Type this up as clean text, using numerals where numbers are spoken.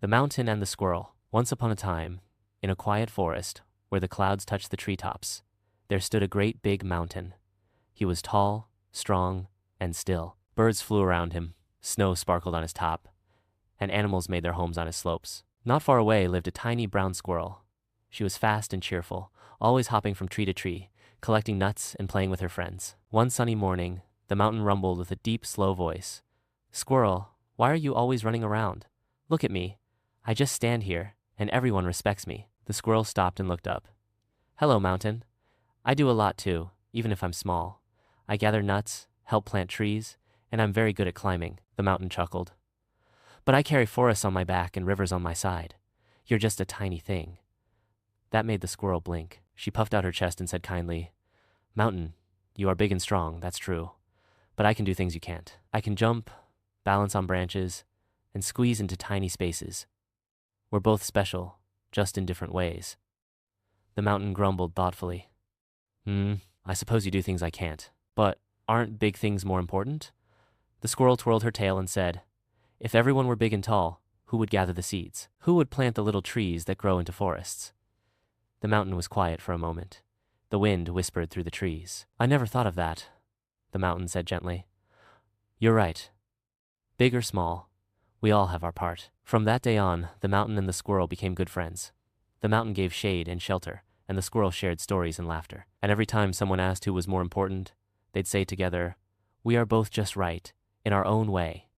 The Mountain and the Squirrel. Once upon a time, in a quiet forest, where the clouds touched the treetops, there stood a great big mountain. He was tall, strong, and still. Birds flew around him, snow sparkled on his top, and animals made their homes on his slopes. Not far away lived a tiny brown squirrel. She was fast and cheerful, always hopping from tree to tree, collecting nuts and playing with her friends. One sunny morning, the mountain rumbled with a deep, slow voice. "Squirrel, why are you always running around? Look at me. I just stand here, and everyone respects me." The squirrel stopped and looked up. "Hello, mountain. I do a lot too, even if I'm small. I gather nuts, help plant trees, and I'm very good at climbing," the mountain chuckled. "But I carry forests on my back and rivers on my side. You're just a tiny thing." That made the squirrel blink. She puffed out her chest and said kindly, "Mountain, you are big and strong, that's true. But I can do things you can't. I can jump, balance on branches, and squeeze into tiny spaces. We're both special, just in different ways." The mountain grumbled thoughtfully. I suppose you do things I can't. But aren't big things more important?" The squirrel twirled her tail and said, "If everyone were big and tall, who would gather the seeds? Who would plant the little trees that grow into forests?" The mountain was quiet for a moment. The wind whispered through the trees. "I never thought of that," the mountain said gently. "You're right. Big or small, we all have our part." From that day on, the mountain and the squirrel became good friends. The mountain gave shade and shelter, and the squirrel shared stories and laughter. And every time someone asked who was more important, they'd say together, "We are both just right, in our own way."